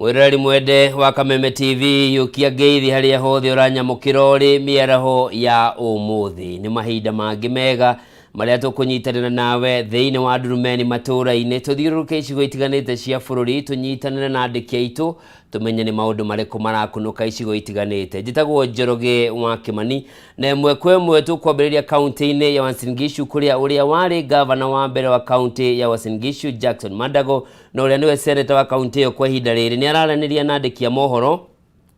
Mwirari mwende wa Kameme TV yukia ngeithi haria hothe uranyamukira uri miaraho ya umuthi ni mahinda mangi mega maria tukunyitanira nawe thiini wa Ndurumeni Matuuraini tuthiururuke icigo itiganite cia bururi tunyitanire na andiki aitu tumenye ni maundu mariku marakunuka icigo itiganite. Njitagwo Njoroge wa Kimani na imwe kwa imwe tukwambiriria kaunti-ini ya Uasin Gishu kuria uria wari gavana wa mbere wa kaunti ya Uasin Gishu Jackson Mandago na uria niwe seneta wa kaunti iyo kwa ihinda riri ni araraniria na andiki a mohoro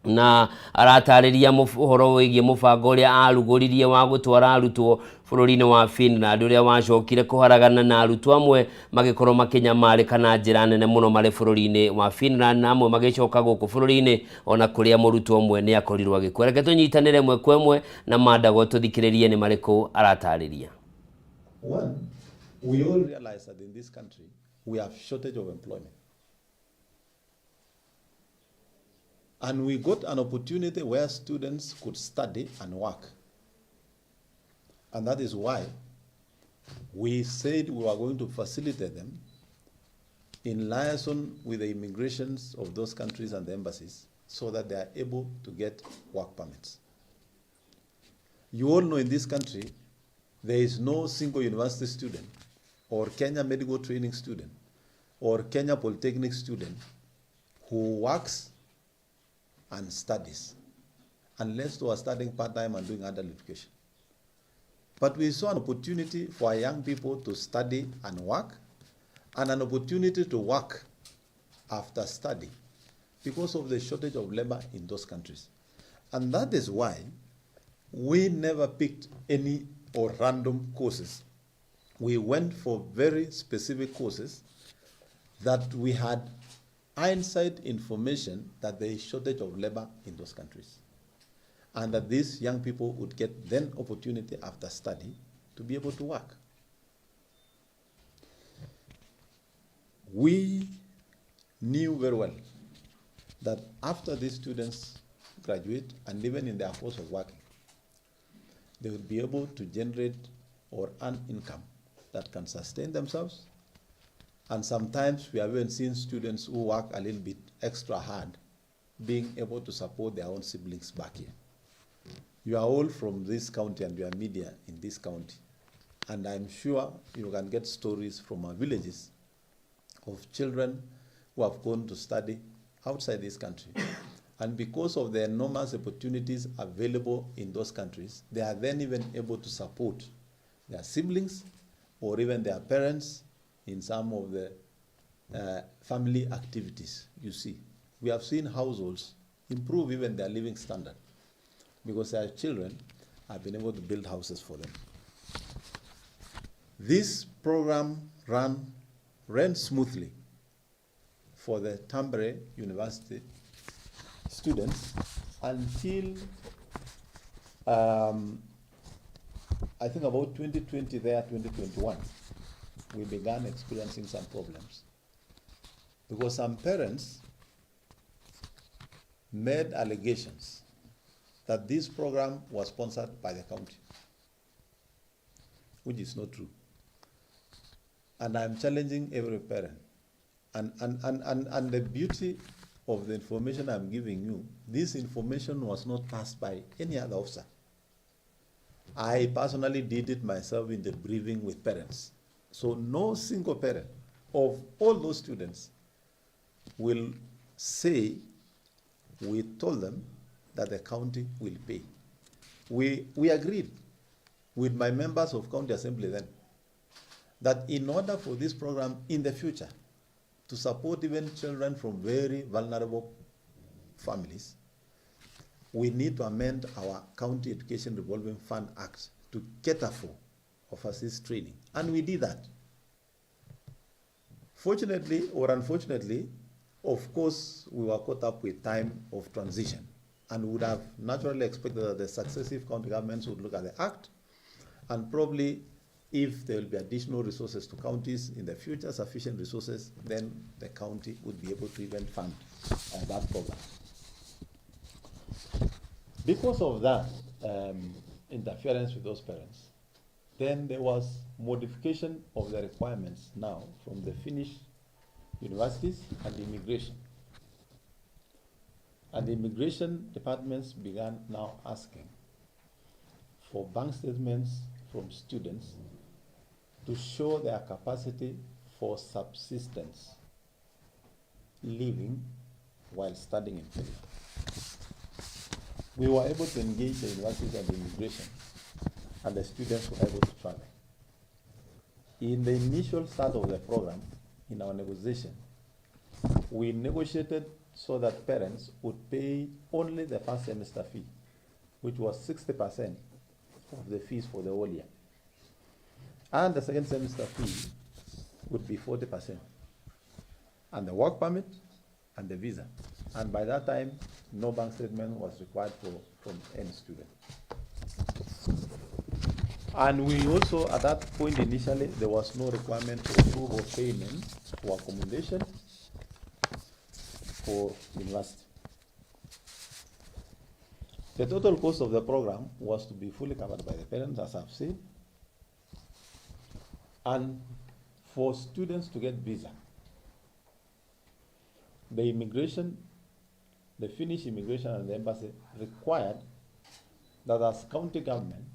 na aratariria muhoro wigie mubango uria aruguririe wa gutwara arutwo bururi-ini wa Finland uria wacokire kuharagana na arutwo amwe magikorwo makinyamarika na njira nene muno mari bururi-ini wa Finland na amwe magicoka guku bururi-ini ona kuria murutwo umwe ni akorirwo agikua. Reke tunyitanire mwe kwa mwe na Mandago tuthikiririe ni mariku aratariria. One, we all realize that in this country we have shortage of employment. And we got an opportunity where students could study and work. And that is why we said we were going to facilitate them in liaison with the immigrations of those countries and the embassies so that they are able to get work permits. You all know in this country, there is no single university student or Kenya medical training student or Kenya polytechnic student who works and studies, unless they are studying part-time and doing adult education. But we saw an opportunity for our young people to study and work, and an opportunity to work after study because of the shortage of labor in those countries. And that is why we never picked any or random courses. We went for very specific courses that we had inside information that there is shortage of labor in those countries, and that these young people would get then opportunity after study to be able to work. We knew very well that after these students graduate and even in their course of working, they would be able to generate or earn income that can sustain themselves. And sometimes we have even seen students who work a little bit extra hard being able to support their own siblings back here. You are all from this county and you are media in this county. And I'm sure you can get stories from our villages of children who have gone to study outside this country. And because of the enormous opportunities available in those countries, they are then even able to support their siblings or even their parents in some of the family activities. You see, we have seen households improve even their living standard because their children have been able to build houses for them. This program ran smoothly for the Tampere University students until I think about 2020 there, 2021. We began experiencing some problems because some parents made allegations that this program was sponsored by the county, which is not true. And I'm challenging every parent. And the beauty of the information I'm giving you, this information was not passed by any other officer. I personally did it myself in the briefing with parents. So no single parent of all those students will say we told them that the county will pay. We agreed with my members of county assembly then that in order for this program in the future to support even children from very vulnerable families, we need to amend our County Education Revolving Fund Act to cater for overseas training. And we did that. Fortunately or unfortunately, of course, we were caught up with time of transition and would have naturally expected that the successive county governments would look at the act and probably if there will be additional resources to counties in the future, sufficient resources, then the county would be able to even fund that program. Because of that interference with those parents, then there was modification of the requirements now from the Finnish universities and immigration. And the immigration departments began now asking for bank statements from students to show their capacity for subsistence, living while studying in Kenya. We were able to engage the universities and the immigration, and the students were able to travel. In the initial start of the program, in our negotiation, we negotiated so that parents would pay only the first semester fee, which was 60% of the fees for the whole year. And the second semester fee would be 40%. And the work permit and the visa. And by that time, no bank statement was required from any student. And we also, at that point initially, there was no requirement to approve of payment for accommodation for university. The total cost of the program was to be fully covered by the parents, as I've said, and for students to get visa. The immigration, the Finnish immigration and the embassy required that as county government,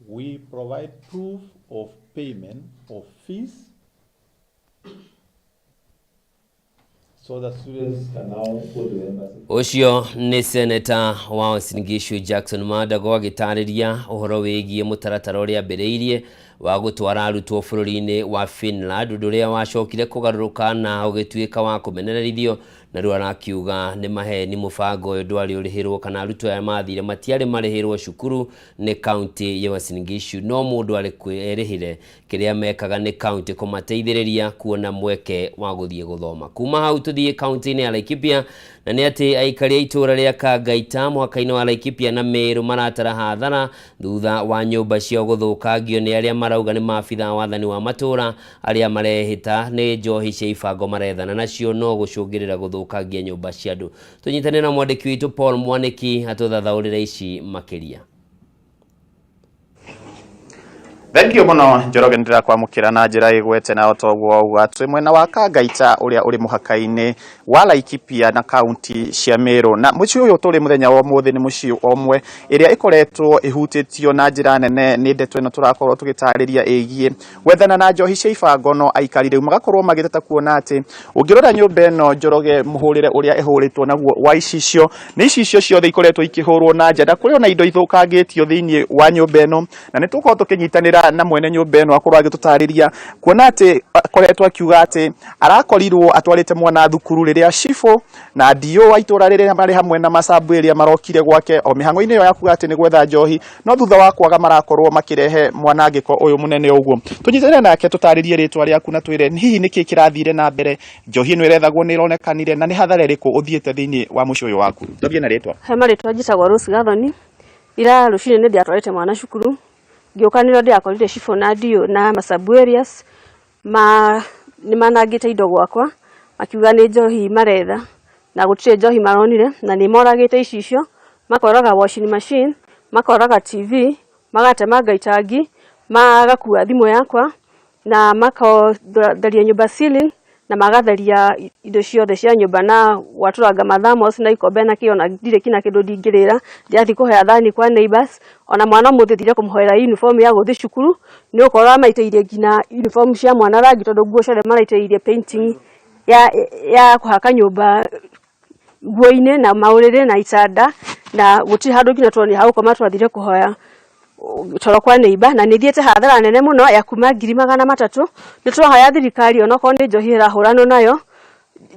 we provide proof of payment of fees so that students can now go to the embassy. Ucio ni Senator wa Uasin Gishu Jackson Madago agitariria uhoro wigie mutaratara uria mbiriirie wa gutwara arutwo bururi-ini wa Finland uria wacokire kugaruruka na ugituika wa kumenererithio na riu arakiuga ni maheni mubango uyu ndwari urihirwo kana arutwo aya mathire matiari marihirwo cukuru ni county ya Uasin Gishu no mundu ari kwirihire kiria mekaga ni county kumateithiriria kuona mweke wa guthie guthoma. Kuma hau tuthie county-ini ya Laikipia na ni ati aikari itura ria Kangaita mwaka-ini wa Laikipia na Meru maratara hathara thutha wa nyumba cia guthukangio ni aria marauga ni maabitha wathani wa matura aria marehita ni njohi cia ibango marethana nacio no gucungirira guthukangia nyumba cia andu. Tunyitane na mwandiki witu Paul Mwaniki atuthathaurira ici makiria. Thengio muno Njoroge ndira kwamukira na njira igwete na otogwo ugatu mwena wa Kangaita uria uri muhaka-ini wa Laikipia na county cia Meru na muci uyu turi muthenya wa muthi ni muci omwe iria ikoretwo ihutitio na njira nene ni ndeto ino turakorwo tugitariria igie wethana na njohi cia ibango no aikari riu magakorwo magiteta kuona ati ungirora nyumba ino Njoroge muhurire uria ihuritwo naguo wa icicio ni icicio ciothe ikoretwo ikihurwo na njada kuri ona indo ithukangitio thiini wa nyumba ino na nitukorwo tukinyitanira na mwene nyumba ino akorwo agitutariria kuona ati akoretwo akiuga ati arakorirwo atwarite mwana thukuru riria shifo na dio wa itura riria mari hamwe na masabu iria marokire gwake o mihango-ini yo yakuga ati ni gwetha njohi no thutha wa kwaga marakorwo makirehe mwanangiko uyu munene uguo. Tunyitane nake tutaririe ritwa riaku na twire hihi niki kirathire na mbere njohi no irethagwo ni ironekanire na ni hathara iriku uthiete thiini wa muci uyu waku. Tobie na ritwa he maritwa njitagwo Rose Gathoni ira rucine ni ndiatwarite mwana cukuru ngiokaniro ndiakorire shifo na dio na masabu areas ni manangite indo gwakwa akiuga ni njohi maretha na gutire njohi maronire na ni moragite icicio makoraga washing machine makoraga TV magatema ngaitangi magakua thimu yakwa na makatheria nyumba ceiling na magatheria indo ciothe cia nyumba na waturanga mathamos na ikombe na kio na ndire kina kindu ndingirira ndiathi kuhea thani kwa neighbors ona mwana muthithire kumhoera uniform ya guthi cukuru ni ukora maiteirie ngina uniform cia mwana rangi tondu nguo cia maraiteirie painting ya kuhaka nyumba guoine na maurire na itanda na gutiri handu ngina twoni hau koma twathire kuhoya toro kwa neighbor na nithiete hathara nene muno ya kuma 300,000 nitwahoya thirikari ona ko ni njohi irahurano nayo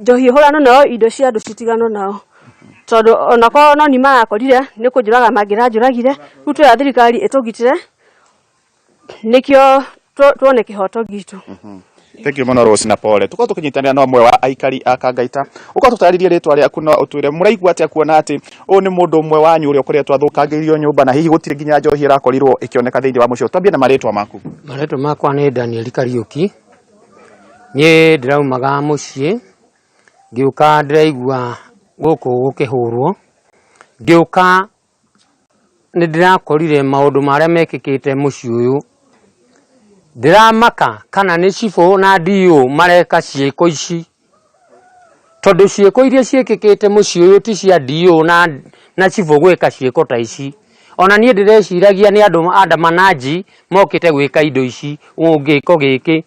njohi hurano nayo indo cia andu citigano nao tondu ona ko no ni marakorire ni kunjuraga mangiranjuragire ruto ya thirikari itugitire nikio tuone kihoto gitu. Thank you muno Rose na Paul. Tuko tukinyitanira no mwe wa aikari a Kangaita. Uko tutaririe ritwa riaku no utwire muraigwa ati akuona ati u ni mundu mwe wanyu uri ukuretwo athukangirio nyumba na hihi gutire ginya njohi irakorirwo ikioneka thiini wa mucio. Twambie na maritwa maku. Maritwa makwa ni Daniel Kariuki. Nie ndiraumaga mucie ngiuka ndiraigua guku gukihurwo ngiuka ni ndirakorire maundu maria mekikite muci uyu ndiramaka kana ni cifo na dio mareka ciiko ici tondu ciĩko iria ciĩkĩkĩte mũciĩ ũyũ ti cia DO na cibũ gwĩka ciĩko ta ici. Ona niĩ ndĩreciragia nĩ andũ andamanaji mokĩte gwĩka indo ici gĩko gĩkĩ.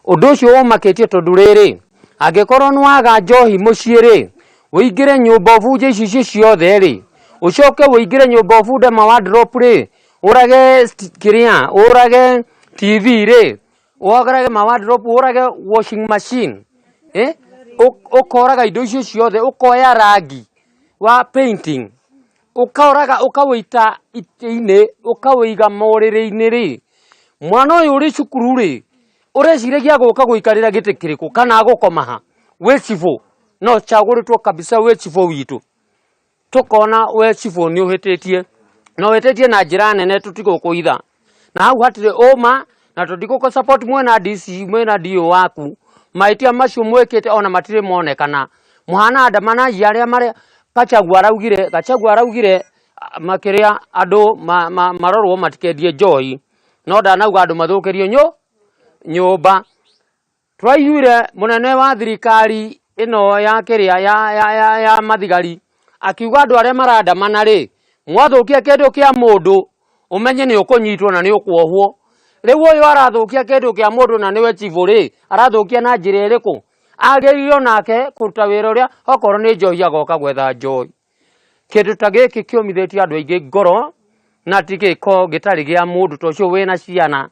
Ũndũ ũcio ũmakĩtio tondu rĩrĩ, angĩkorwo nĩ waga njohi mũciĩ rĩ, ũingĩre nyũmba ũbunje ici ciothe rĩ, ucoke ũingĩre nyũmba ũbunde wardrobe rĩ, ũrage kĩrĩa, ũrage TV rĩ, ũrage wardrobe, ũrage washing machine, ũkoraga indo icio ciothe, ũkoya rangi wa painting, ũkaoraga ũkawĩita itĩ-inĩ, ũkawĩiga morĩrĩ-inĩ rĩ, mwana ũyũ ũrĩ cukuru rĩ, ũreciragia gũka gũikarĩra gĩtĩ kĩrĩkũ kana gũkoma ha? Wĩ cibũ no chagũrĩtwo kabisa, wĩ cibũ witũ. Tukona we cibũ nĩ ũhĩtĩtie, na ũhĩtĩtie na njĩra nene, tũtigũkũitha. Na hau hatirĩ ũma, na tũtigũkũ support mwena DC, mwena DO waku. Mahĩtia macio mwĩkĩte ona matirĩ monekana. Mũhana andamanaji arĩa marĩa Gachagua araugire makĩrĩa andũ marorwo matikendie njohi, no ndanauga andũ mathũkĩrio nyũmba. Twaiguire mũnene wa thirikari ĩno ya kĩrĩa ya mathigari akiuga andũ arĩa marandamana rĩ, mwathũkia kĩndũ kĩa mũndũ umenye nĩ ũkũnyitwo na nĩ ũkuohwo. Rĩu ũyũ arathũkia kĩndũ kĩa mũndũ na nĩwe cibũ rĩ, arathũkia na njĩra ĩrĩkũ? Agĩrĩirwo nake kũruta wĩra ũrĩa okorwo nĩ njohi agoka gwetha njohi. Kĩndũ ta gĩkĩ kĩũmithĩtie andũ aingĩ ngoro, na ti gĩko gĩtarĩ gĩa mũndũ ta ũcio wĩna ciana.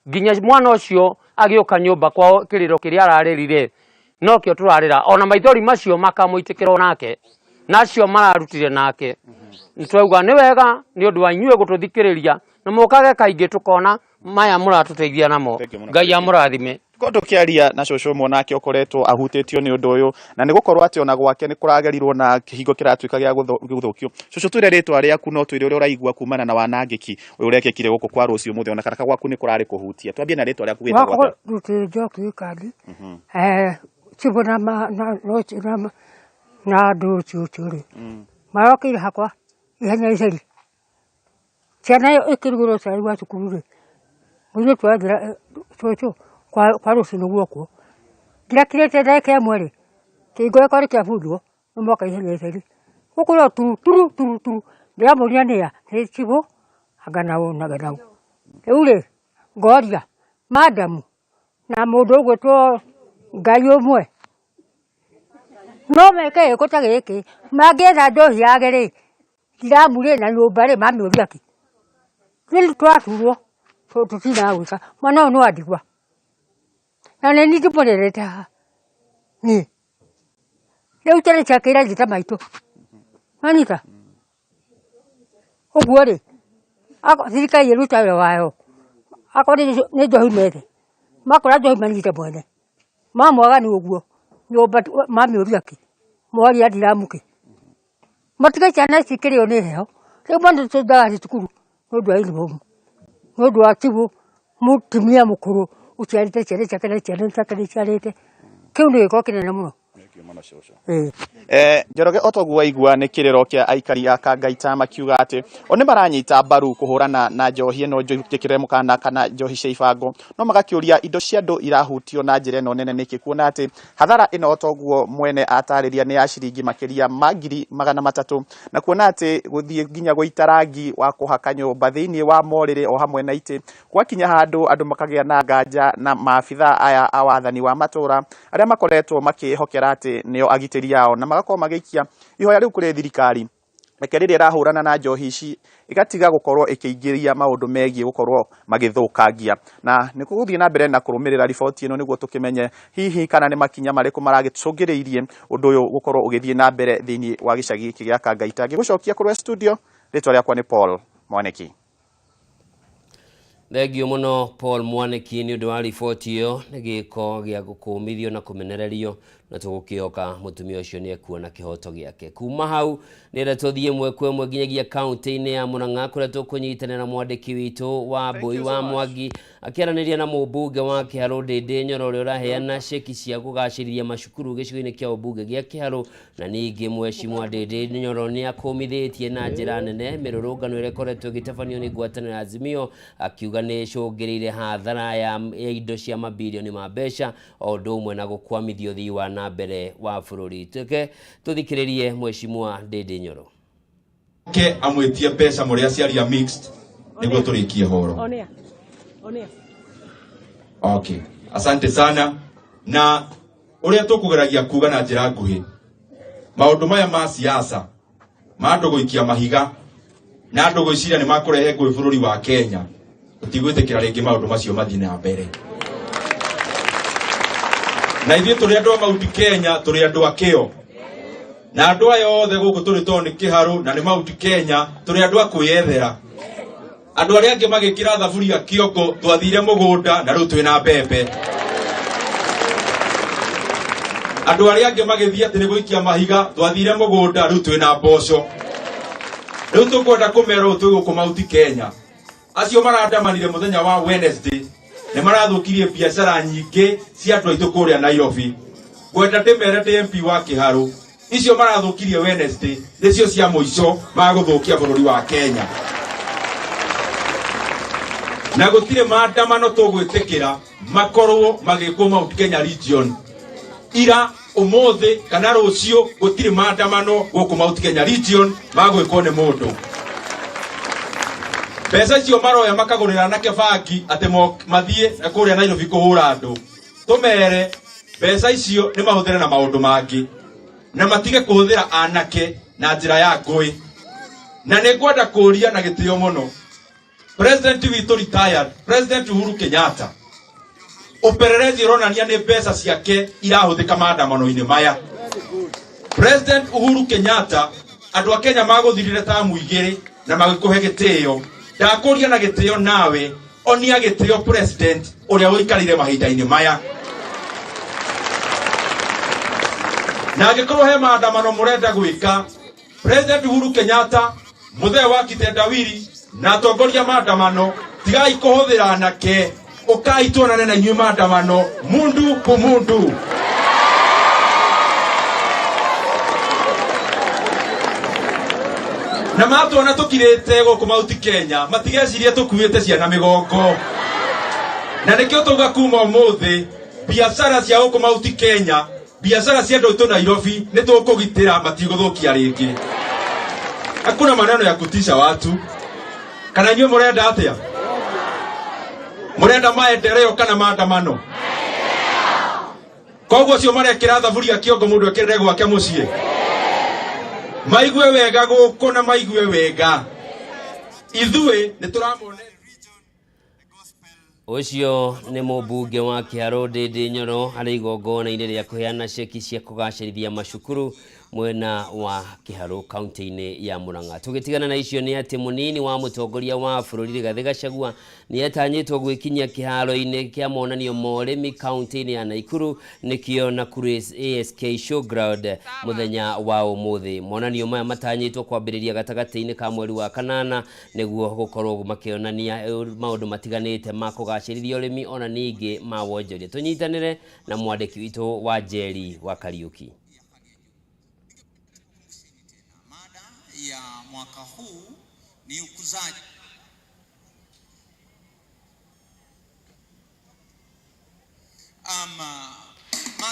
Nginya mwana ũcio agĩũka nyũmba kwao kĩrĩro kĩrĩa ararĩrire no kĩo tũrarĩra, ona maithori macio makamũitĩkĩra nake, nacio mararutire nake. Nĩtwauga nĩ wega nĩ ũndũ wa inyuĩ gũtũthikĩrĩria, na mũkage kaingĩ tukona maya mũratũteithia namo. Ngai amũrathime. Kondo kiaria na cũcũ mwanake ũkoretwo ahutĩtio nĩ ũndũ ũyũ, na nĩ gũkorwo atĩ ona gwake nĩ kũragerirwo na kĩhingo kĩratuĩka gĩa gũthũkio. Cũcũ twĩre rĩtwa rĩaku no twĩre ũrĩa ũraigua kumana na wanangĩki ũyũ ũrekĩkire gũkũ kwa rũciũ mũthenya, ona kana gwaku nĩ kũrarĩ kũhutia. Twambie na rĩtwa rĩaku wĩtagwo atĩa? Rutĩ Njoki kandi. Cibũ na andũ cũcũ rĩ, marokĩire hakwa ihenya iceri. Ciana ĩkĩrugũrwo cai wa cukuru rĩ, mũirĩtu twathira cũcũ kwa rũciinĩ guoko. Ndirakirĩte ndagĩka ĩmwe rĩ, kĩhingo gĩakwa gĩkĩabunjwo nĩ moka ihenya iceri. Gũkũrwo turu. Ndĩramũria nĩa, nĩ cibũ anga nau. Rĩu rĩ, ngoria madamu na mũndũ ũgwĩtwo Ngai ũmwe no meke gĩko ta gĩkĩ, mangĩetha njohi yage rĩ, ndiramurĩ na nyũmba rĩ, mamĩũria kĩ? Rĩu twaturwo tũtinaga gwĩka, mwana ũyũ nĩ wandigua na nĩ niĩ ndĩmũrerete haha niĩ. Rĩu tene ciakĩire njĩta maitũ wanyita ũguo rĩ, thirikari ĩruta wĩra wayo, akorwo nĩ njohi methe, makora njohi manyite mwene, mamwaga nĩ ũguo nyũmba mamĩũria kĩ? Mwaria ndiramũkĩ, matiga ciana ici ikĩrĩo nĩ heho. Rĩu mwana tũthiaga cukuru nĩ ũndũ wa uniform, nĩ ũndũ wa cibũ mũtumia mũkũrũ ũciarĩte ciana ciake na ciana ciake nĩciarĩte. Kĩu nĩ gĩko kĩnene mũno. Njoroge otoguo waigua nĩ kĩrĩro kĩa aikari a Kangaita makiuga atĩ o nĩ maranyita mbaru kũhũrana na njohi ĩno njĩkĩre mũkana kana njohi cia ibango, no magakĩũria indo cia andũ irahutio na njĩra ĩno nene nĩkĩ, kuona atĩ hathara ĩno otoguo mwene atarĩria nĩ ya ciringi makĩria ma ngiri 300, na kuona atĩ gũthiĩ nginya gũita rangi wa kũhaka nyũmba thĩinĩ wa morĩrĩ o hamwe na itĩ gwakinya handũ andũ makagĩa na nganja na maabitha aya a wathani wa matũra arĩa makoretwo makĩhokera atĩ nĩo agitĩri yao, na magakorwo magĩikia ihoya rĩu kũrĩ thirikari reke rĩrĩa ĩrahũrana na njohi ici igatiga gũkorwo ĩkĩingĩria maũndũ megiĩ gũkorwo magĩthũkangia. Na nĩ gũgũthiĩ na mbere na kũrũmĩrĩra riboti ĩno nĩguo tũkĩmenye hihi kana nĩ makinya marĩkũ maragĩcũngĩrĩirie ũndũ ũyũ gũkorwo ũgĩthiĩ na mbere thĩinĩ wa gĩcagi gĩkĩ gĩa Kangaita. Ngĩgũcokia kũrĩ studio, rĩtwa rĩakwa nĩ Paul Mwaniki. Thengio mũno Paul Mwaniki nĩ ũndũ wa riboti ĩyo, nĩ gĩko gĩa gũkũmithio na kũmenererio, na tũgũkĩoka mũtumia ũcio nĩ ekuona kĩhoto gĩake. Kuma hau nĩenda tũthiĩ ĩmwe kwa ĩmwe nginyagia kaunti-inĩ ya Mũrang'a kũrĩa tũkũnyitanĩra na mwandĩki witũ wa Mbũi wa Mwangi akĩaranĩria na mũmbunge wa Kĩharũ Ndĩndĩ Nyoro ũrĩa ũraheana ceki cia kũgacĩrithia macukuru gĩcigo-inĩ kĩa ũmbunge gĩa Kĩharũ, na ningĩ Mheshimiwa Ndĩndĩ Nyoro nĩ akũmithĩtie na njĩra nene mĩrũrũngano ĩrĩa ĩkoretwo ĩgĩtabanio nĩ ngwatanĩro ya Azimio, akiuga nĩ ĩcũngĩrĩire hathara ya indo cia mabilioni ma mbeca o ũndũ ũmwe na gũkwamithio ũthii wa na mbere wa bururi. Tuthikiririe Mheshimiwa Ndindi Nyoro. Ke amwetie pesa muri aciari a mixed niguo turikie horo. Onea. Okay. Asante sana na uria tukugeragia kuga na njira nguhi. Maundu maya ma siasa ma nduguikia mahiga na nduguiciria ni makurehe ngui bururi wa Kenya. Tutigwitikira ringi maundu macio mathii na mbere. Na ithuĩ tũrĩ andũ a Mount Kenya tũrĩ andũ a kĩo. Na andũ aya othe gũkũ tũrĩ to nĩ kĩharu na nĩ Mount Kenya tũrĩ andũ a kwĩyethera. Andũ arĩa angĩ magĩkĩra thaburia kĩongo twathire mũgũnda na rĩu twĩna mbembe. Andũ arĩa angĩ magĩthiĩ atĩ nĩ gũikia mahiga twathire mũgũnda rĩu twĩna mboco. Rĩu tũkwenda kũmera ũtũĩ gũkũ Mount Kenya. Acio marandamanire mũthenya wa Wednesday nĩ marathũkirie biacara nyingĩ cia andũ aitũ kũrĩa Nairobi. Kwenda ndĩmere ndĩ MP wa Kĩharũ. Icio marathũkirie Wednesday nĩcio cia mũico magũthũkia bũrũri wa Kenya. Na gũtirĩ maandamano tũgwĩtĩkĩra makorwo magĩkwo Mount Kenya region. Ira ũmũthĩ kana rũciũ gũtirĩ maandamano gũkũ Mount Kenya region magwĩkwo nĩ mũndũ. Pesa icio maroya makagũrĩra anake bangi atĩ mathiĩ kũrĩa Nairobi kũhũra andũ. Tũmere pesa icio nĩ mahũthĩre na maũndũ mangĩ. Na matige kũhũthĩra anake na njĩra ya ngũĩ. Na nĩ ngwenda kũria na gĩtĩo mũno. President witũ retired, President Uhuru Kenyatta. Upelelezi uronania nĩ mbeca ciake irahũthĩka maandamano-inĩ maya. President Uhuru Kenyatta, andũ a Kenya magũthirire tamu igĩrĩ na magĩkũhe gĩtĩo. Ndakũria na gĩtĩo nawe, onia gĩtĩo president ũrĩa ũikarire mahinda-inĩ maya. Na angĩkorwo he maandamano mũrenda gwĩka, President Uhuru Kenyatta, mũthee wa kitendawili na atongoria maandamano, tigai kũhũthĩra anake, ũkai tuonane na inyuĩ maandamano, mundu kwa mundu. Na matuona tũkirĩte gũkũ Mount Kenya, matigecirie tũkuĩte ciana mĩgongo. Na nĩkĩo tũga kuma ũmũthĩ, biacara cia gũkũ Mount Kenya, biacara cia andũ aitũ Nairobi nĩ tũkũgitĩra matigũthũkia rĩngĩ. Hakuna maneno ya kutisha watu. Kana inyuĩ mũrenda atĩa? Mũrenda maendeleo kana maandamano? Koguo cio marekĩra thaburia kĩongo mũndũ ekĩrĩre gwake mũciĩ. Maigue wega gũkũ na maigue wega. Ithuĩ nĩ tũramone Ucio nĩ mũmbunge wa Kĩharũ Ndindi Nyoro arĩ igongona-inĩ rĩa kũheana ceki cia kũgacĩrithia macukuru mwena wa Kĩharũ kaunti-inĩ ya Murang'a. Tũgĩtigana na icio nĩ atĩ mũnini wa mũtongoria wa bũrũri Rigathĩ Gachagua nĩ atanyĩtwo gwĩkinyia kĩharo-inĩ kĩa monanio ma ũrĩmi kaunti-inĩ ya Naikuru nĩkĩo Nakuru ASK Showground mũthenya wa ũmũthĩ. Monanio maya matanyĩtwo kwambĩrĩria gatagatĩ-inĩ ka mweri wa kanana nĩguo gũkorwo makĩonania maũndũ matiganĩte ma kũgacĩrithia ũrĩmi ona ningĩ ma wonjoria. Tũnyitanĩre na mwandĩki witũ wa Njeri wa Kariuki. Ya mwaka huu ni ukuzaji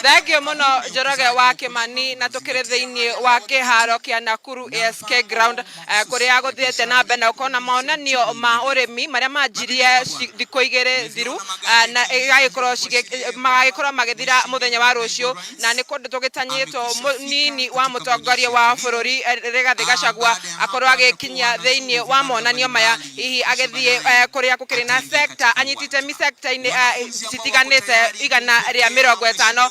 Thengio muno Njoroge wa Kimani na tukire thiini wa kiharo kia Nakuru ASK ground kuria guthiete na mbere na ukona monanio ma urimi maria manjirie thikũ igĩrĩ thiru na magagikorwo magithira muthenya wa rucio na nĩ kũndũ tũgĩtanyĩtwo mũnini wa mũtongoria wa bũrũri Rigathĩ Gachagua akorwo agĩkinyia thiini wa monanio maya hihi agĩthiĩ kuria gũkĩrĩ na sector anyitite mi sector-inĩ citiganĩte igana rĩa 50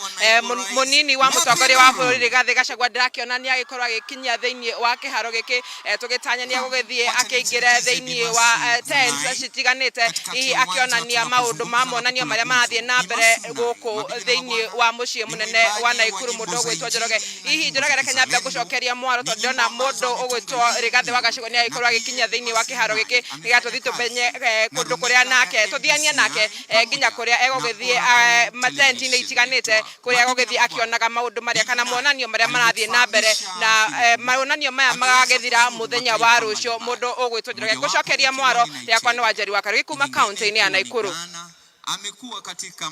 munini wa mũtongoria wa bũrũri Rigathĩ Gachagua ndirakĩonania agĩkorwo agĩkinyia thiini wa kĩharo gĩkĩ tũgĩtanyania gũgĩthiĩ akĩingĩre thiini wa tent citiganĩte hihi akĩonania maũndũ ma monanio marĩa marathiĩ na mbere gũkũ thiini wa mũciĩ mũnene wa Naikuru mũndũ ũgwĩtwo Njoroge. Hihi Njoroge reke nyambe gũcokeria mwaro tondũ ndĩrona mũndũ ũgwĩtwo Rigathĩ wa Gachagua nĩ agĩkorwo agĩkinyia thiini wa kĩharo gĩkĩ nĩgetha tũthiĩ tũmenye kũndũ kũrĩa nake tũthianie nake nginya kũrĩa egũgĩthiĩ matenti-inĩ itiganĩte kuria gũgĩthiĩ akĩonaga maũndũ marĩa kana monanio marĩa marathiĩ na mbere na monanio maya magagĩthira muthenya wa rũcio mũndũ ũgwĩtwo Njoroge. Gũcokeria mwaro rĩakwa nĩ wa Njeri wa Kariuki kuma kaunti-inĩ ya Naikuru. Amekuwa katika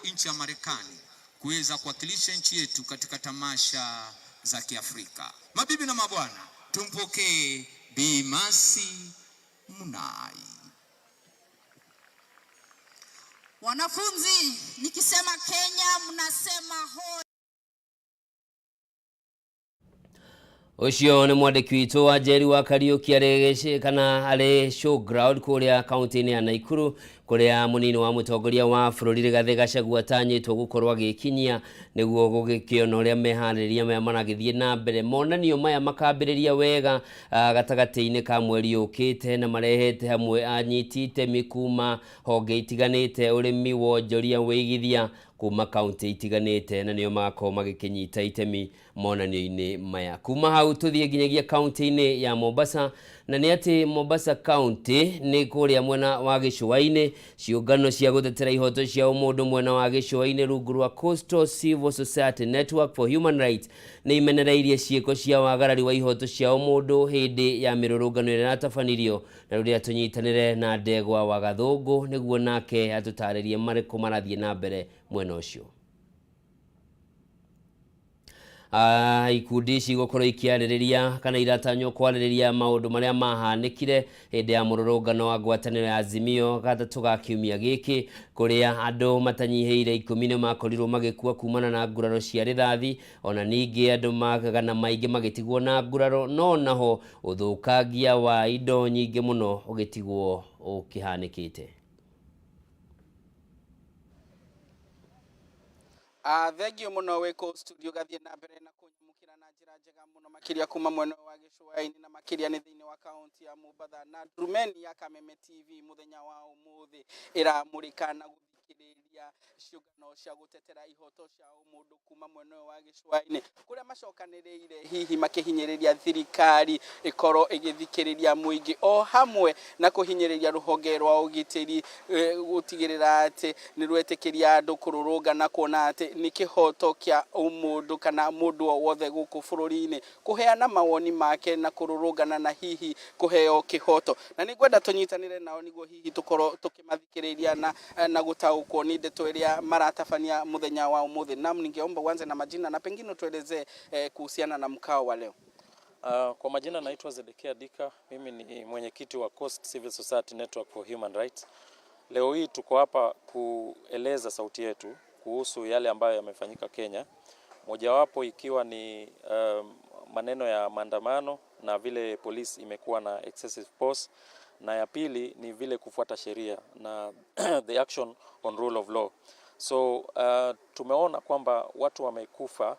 nchi ya Marekani kuweza kuwakilisha nchi yetu katika tamasha za Kiafrika. Mabibi na mabwana, tumpokee Bi Mercy Munai. Wanafunzi, nikisema Kenya mnasema hoi. Ucio ni mwandiki witu wa Njeri wa Kariuki aregeshe kana are showground kuria county-ini ya Naikuru kuria munini wa mutongoria wa bururi Rigathi Gachagua atanyitwo gukorwo agikinyia niguo gugikiona uria mehaririria maya maragithie na mbere. Monanio maya makambiriria wega gatagati-ini ka mweri ukite na marehete hamwe anyiti itemi kuma honge itiganite urimi wonjoria wigithia kuma county itiganite na nio makoo magikinyita itemi monanio-ini maya. Kuma hau tuthie nginyagia county-ini ya Mombasa, na ni ati Mombasa county ni kuria mwena wa gicua-ini ciungano cia gutetera ihoto cia umundu mwena wa gicua-ini rungu rwa Coastal Civil Society Network for Human Rights ni imenereirie ciiko cia wagarari wa ihoto cia umundu hindi ya mirurungano iria natabanirio na ruria tunyitanire na Ndegwa wa Gathungu niguo nake atutaririe mariku marathie na mbere mwena ucio. Ikundi cigũkorwo ikiarĩrĩria kana iratanywo kwarĩrĩria maũndũ marĩa mahanĩkire hĩndĩ ya mũrũrũngano wa ngwatanĩro ya Azimio gatatũ ga kiumia gĩkĩ kũrĩa andũ matanyihĩire 10 nĩ makorirwo magĩkua kumana na nguraro cia rithathi, ona ningĩ andũ magana maingĩ magĩtigwo na nguraro, no naho ũthũkangia wa indo nyingĩ mũno ũgĩtigwo ũkĩhanĩkĩte. Thengio muno weko studio gathie na mbere na kunyumukira na njira njega muno makiria kuma mwena wa gicua-ini na makiria ni thiini wa kaunti ya Mombasa na Ndurumeni ya Kameme TV muthenya wa umuthi iramurika na guthikiriria ciungano cia gutetera ihoto cia umundu kuma mwena wa gicua-ini kuria macokaniriire hihi makihinyiriria thirikari ikoro igithikiriria muingi o hamwe na kuhinyiriria ruhonge rwa ugitiri gutigirira ati ni rwetikiria andu kururungana kuona ati ni kihoto kia umundu kana mundu wothe guku bururi-ini kuheana mawoni make na kururungana na hihi kuheo kihoto, na ningwenda tunyitanire nao niguo hihi tukorwo tukimathikiriria na gutaukwo ni ndeto iria maratabania muthenya wa umuthi. Na ningeomba uanze na majina na pengine tueleze kuhusiana na mkao wa leo. Kwa majina naitwa Zedekia Dika, mimi ni mwenyekiti wa Coast Civil Society Network for Human Rights. Leo hii tuko hapa kueleza sauti yetu kuhusu yale ambayo yamefanyika Kenya. Mojawapo ikiwa ni maneno ya maandamano na vile polisi imekuwa na excessive force, na ya pili ni vile kufuata sheria na the action on rule of law. So tumeona kwamba watu wamekufa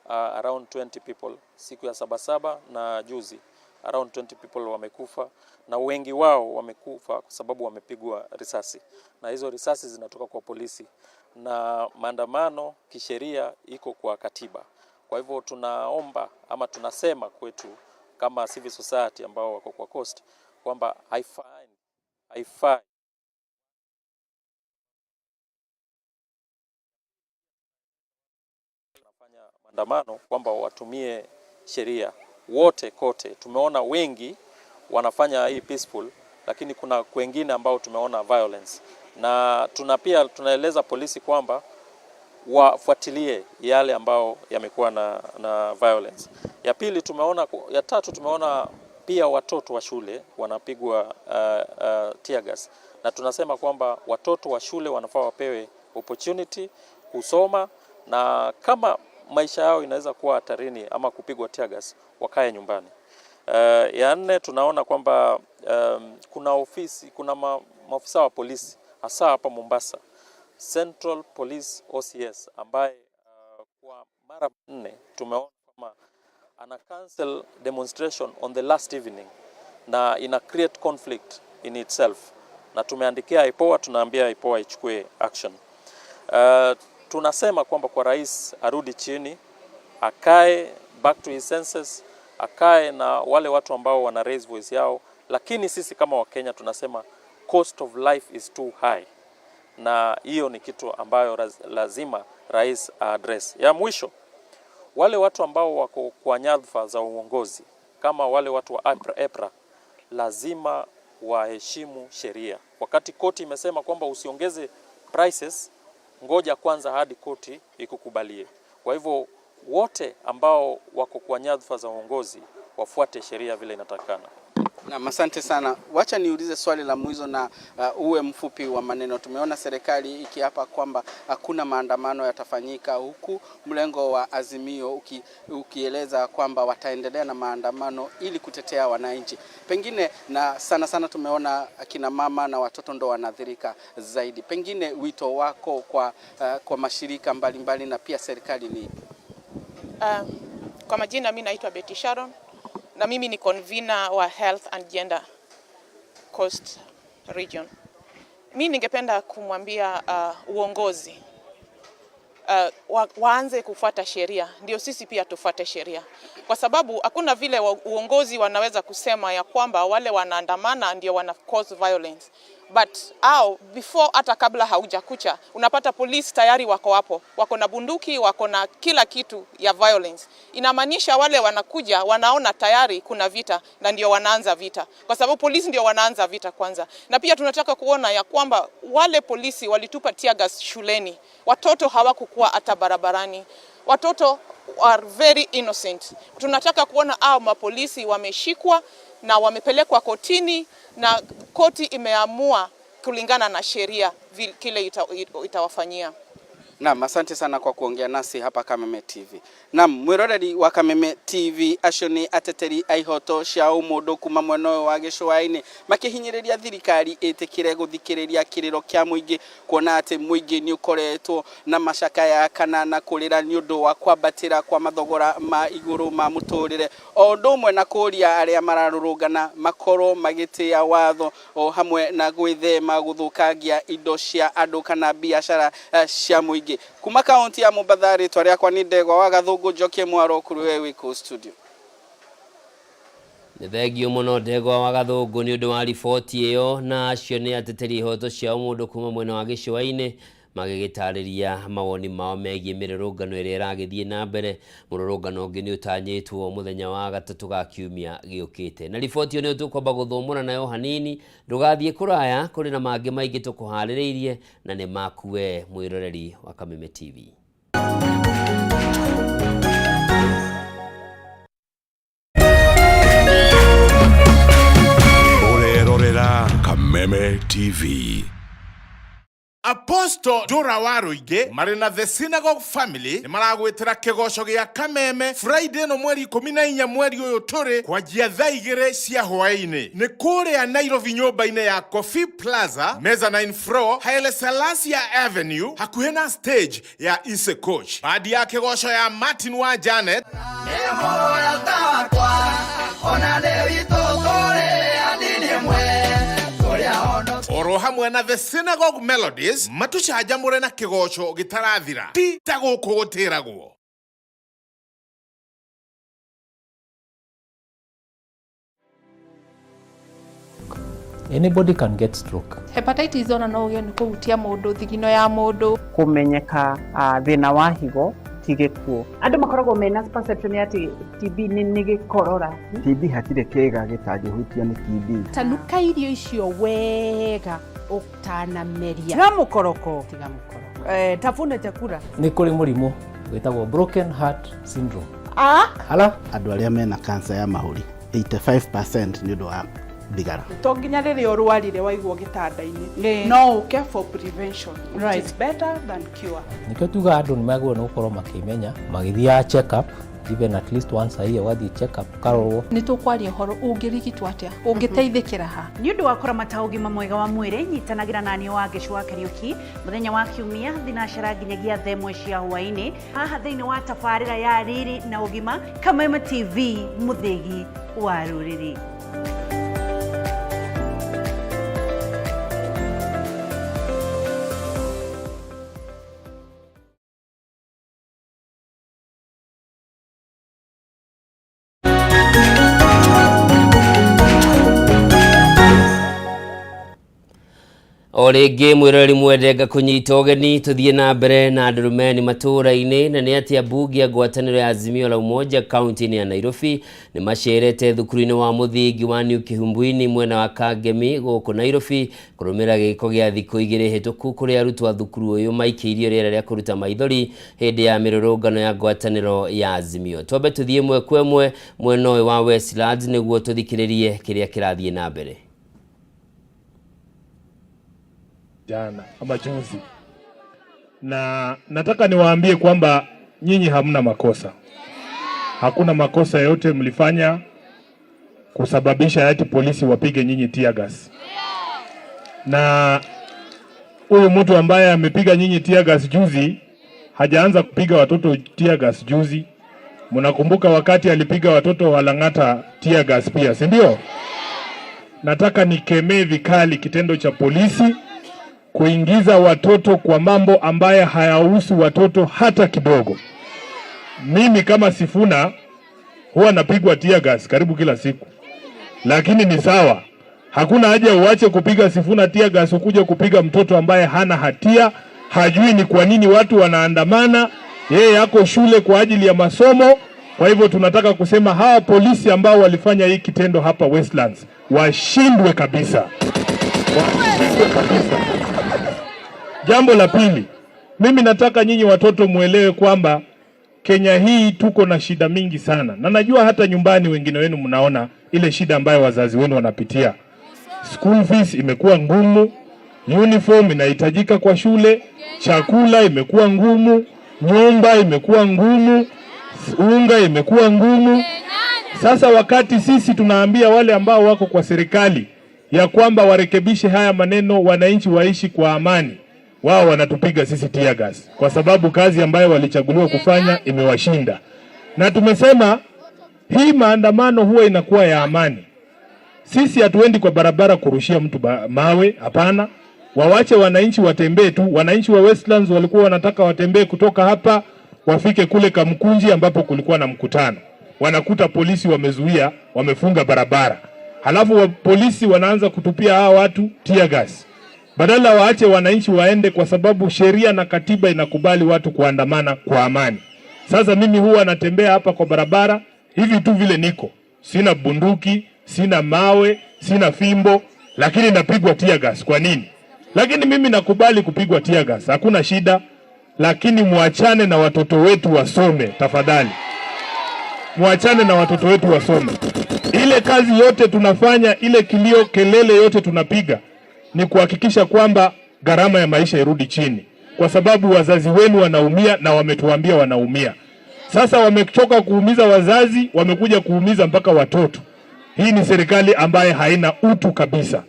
around 20 people siku ya Sabasaba na juzi around 20 people wamekufa, na wengi wao wamekufa kwa sababu wamepigwa risasi, na hizo risasi zinatoka kwa polisi, na maandamano kisheria iko kwa katiba. Kwa hivyo tunaomba ama tunasema kwetu kama civil society ambao wako kwa Coast kwamba haifai tunafanya maandamano kwamba watumie sheria wote kote. Tumeona wengi wanafanya hii peaceful, lakini kuna wengine ambao tumeona violence, na tunaeleza polisi kwamba wafuatilie yale ambao yamekuwa na violence. Ya pili ya tatu tumeona pia watoto wa shule wanapigwa tear gas, na tunasema kwamba watoto wa shule wanafaa wapewe opportunity kusoma, na kama maisha yao inaweza kuwa hatarini ama kupigwa tear gas, wakae nyumbani. Ya nne tunaona kwamba kuna maafisa wa polisi hasa hapa Mombasa, Central Police OCS, ambaye kwa mara 4 tumeona kama ana cancel demonstration on the last evening na ina create conflict in itself, na tumeandikia IPOA, tunaambia IPOA ichukue action. Tunasema kwamba kwa rais arudi chini, akae back to his senses, akae na wale watu ambao wana raise voice yao, lakini sisi kama Wakenya tunasema cost of life is too high, na hiyo ni kitu ambayo lazima rais address. Ya mwisho, wale watu ambao wako kwa nyadhifa za uongozi kama wale watu wa EPRA lazima waheshimu sheria. Wakati koti imesema kwamba usiongeze prices, ngoja kwanza hadi koti ikukubalie. Kwa hivyo wote ambao wako kwa nyadhifa za uongozi wafuate sheria vile inatakana. Na asante sana. Wacha niulize swali la mwisho na uwe mfupi wa maneno. Tumeona serikali ikiapa kwamba hakuna maandamano yatafanyika, huku mlengo wa Azimio ukieleza kwamba wataendelea na maandamano ili kutetea wananchi. Pengine na sana tumeona akina mama na watoto ndo wanadhirika zaidi. Pengine wito wako kwa mashirika mbalimbali na pia serikali ni? Kwa majina mimi naitwa Betty Sharon. Na mimi ni convener wa Health and Gender Coast Region. Mimi ningependa kumwambia uongozi waanze kufuata sheria, ndio sisi pia tufuate sheria. Kwa sababu hakuna vile uongozi wanaweza kusema ya kwamba wale wanaandamana ndio wana cause violence. But before hata kabla haujakucha unapata polisi tayari wako hapo, wako na bunduki, wako na kila kitu ya violence. Inamaanisha wale wanakuja wanaona tayari kuna vita na ndio wanaanza vita, kwa sababu polisi ndio wanaanza vita kwanza. Na pia tunataka kuona ya kwamba wale polisi walitupa tear gas shuleni, watoto hawakukuwa hata barabarani, watoto are very innocent. Tunataka kuona mapolisi wameshikwa na wamepelekwa kotini na koti imeamua kulingana na sheria kile itawafanyia. Naam, asante sana kwa kuongea nasi hapa Kameme TV. Naam, mwiroreri wa Kameme TV aconi ateteri aihoto cia umundo kuma mweno wa Gicũa-inĩ makihinyĩrĩria thirikari ĩtĩkĩre gũthikĩrĩria kiriro kĩa mũingĩ, kuona atĩ mũingĩ nĩ ũkoretwo na macakaya kana na kũrĩra nĩ ũndũ wa kwambatĩra kwa mathogora ma igũrũ ma mũtũrĩre, o ũndũ ũmwe na kũria arĩa mararũrũngana makorwo magĩtĩa watho o hamwe na gwĩthema gũthũkangia indo cia andũ kana biashara cia mũingĩ. Kuma kaunti ya Mombasa, rĩtwa rĩakwa nĩ Ndegwa wa Gathũngũ, Njokie Mwaro, kuruwe wiko studio. Nĩ thengio mũno Ndegwa wa Gathũngũ nĩ ũndũ wa riboti ĩyo, na acio nĩ ateteri ihoto cia mũndũ kuma mwena wa Gĩcũa-inĩ magĩgĩtarĩria mawoni mao megiĩ mĩrũrũngano ĩrĩa ĩragĩthiĩ na mbere. Mũrũrũngano ũngĩ nĩ ũtanyĩtwo mũthenya wa gatatũ ga kiumia gĩũkĩte. Na riboti ĩyo nĩ tũkwamba gũthũmũra nayo hanini, ndũgathiĩ kũraya, kũrĩ na mangĩ maingĩ tũkũharĩrĩirie na nĩ makuwe mwĩroreri wa Kameme TV. Ũrerorera Kameme TV. Apostle Dora Waruige marina the synagogue family ni maragwitira kigoco gia Kameme Friday no mweri 14 mweri uyu turi kwa jia thaa 2 cia hwaini ni kuria Nairobi nyumba-ini ya Coffee Plaza mezzanine floor Haile Selassie Avenue hakuhi na stage ya Ise Coach. Baada ya kigoco ya Martin wa Janet oro hamwe na the synagogue melodies matucajamure na kigoco gitarathira ti ta guku gutiragwo. Anybody can get stroke. Hepatitis ona no uge ni kuhutia mundu thigino ya mundu, kumenyeka thina wa higo tigekuo. Andu makoragwo mena perception ati TB ni gikorora. TB hatire kega gitajuhutia ni TB. Tanuka irio icio wega utanameria. Tiga mukoroko. Tafuna chakula. Ni kuri murimu witagwo broken heart syndrome. Hala andu aria mena cancer ya mahuri 85% ni undu wa thigara. To nginya rĩrĩa ũrwarire waigwo gĩtanda-inĩ no uke for prevention, right. It's better than cure. Nikio tuga andu ni magwo no korwo makimenya magithia check up even at least once a year wathi check up karorwo. Ni tukwaria horo ungirigitwo atia ungiteithikira ha ni undu wa kuramata ugima mwega wa mwiri nyitanagira nani wa Gicũa Kariuki muthenya wa kiumia thinacera nginyagia thaa 1 cia hwaini haha thiini wa tabarĩra ya riri na ugima Kameme TV muthegi wa ruriri. Orege mwirori mwendenga kunyita ugeni tuthie na mbere na Ndurumeni Matuuraini na ni atia bunge ya ngwataniro ya Azimio la Umoja kaunti ya Nairobi ni macerete thukuru-ini wa muthingi wa New Kihumbu-ini mwena wa Kameme guku Nairobi kurumira giko gya thikũ 2 hituku kuri arutwo a thukuru uyu maikirio riera ria kuruta maithori hindi ya mirurungano ya ngwataniro ya Azimio. Twambe tuthie mwe kwemwe mwena uyu wa Westlands niguo tuthikiririe kiria kirathie na mbere. Jana ama juzi, na nataka niwaambie kwamba nyinyi hamna makosa. Hakuna makosa yote mlifanya kusababisha ati polisi wapige nyinyi tear gas. Na huyu mtu ambaye amepiga nyinyi tear gas juzi hajaanza kupiga watoto tear gas juzi. Mnakumbuka wakati alipiga watoto wa Lang'ata tear gas pia, si ndio? Nataka nikemee vikali kitendo cha polisi kuingiza watoto kwa mambo ambaye hayahusu watoto hata kidogo. Mimi kama Sifuna huwa napigwa tear gas karibu kila siku. Lakini ni sawa. Hakuna haja uache kupiga Sifuna tear gas ukuje kupiga mtoto ambaye hana hatia, hajui ni kwa nini watu wanaandamana, yeye yako shule kwa ajili ya masomo. Kwa hivyo tunataka kusema hawa polisi ambao walifanya hii kitendo hapa Westlands washindwe kabisa. Washindwe kabisa. Jambo la pili, mimi nataka nyinyi watoto muelewe kwamba Kenya hii tuko na shida mingi sana. Na najua hata nyumbani wengine wenu mnaona ile shida ambayo wazazi wenu wanapitia. School fees imekuwa ngumu, uniform inahitajika kwa shule, chakula imekuwa ngumu, nyumba imekuwa ngumu, unga imekuwa ngumu. Sasa wakati sisi tunaambia wale ambao wako kwa serikali ya kwamba warekebishe haya maneno, wananchi waishi kwa amani, wao wanatupiga sisi tear gas kwa sababu kazi ambayo walichaguliwa kufanya imewashinda. Na tumesema hii maandamano huwa inakuwa ya amani. Sisi hatuendi kwa barabara kurushia mtu mawe, hapana. Wawache wananchi watembee tu. Wananchi wa Westlands walikuwa wanataka watembee kutoka hapa wafike kule Kamkunji ambapo kulikuwa na mkutano. Wanakuta polisi wamezuia, wamefunga barabara. Halafu polisi wanaanza kutupia hawa watu tear gas. Badala waache wananchi waende kwa sababu sheria na katiba inakubali watu kuandamana kwa amani. Sasa mimi huwa natembea hapa kwa barabara hivi tu vile niko. Sina bunduki, sina mawe, sina fimbo, lakini napigwa tear gas. Kwa nini? Lakini mimi nakubali kupigwa tear gas. Hakuna shida, lakini muachane na watoto wetu wasome tafadhali. Muachane na watoto wetu wasome. Ile kazi yote tunafanya, ile kilio kelele yote tunapiga ni kuhakikisha kwamba gharama ya maisha irudi chini, kwa sababu wazazi wenu wanaumia na wametuambia wanaumia. Sasa wamechoka kuumiza wazazi, wamekuja kuumiza mpaka watoto. Hii ni serikali ambaye haina utu kabisa.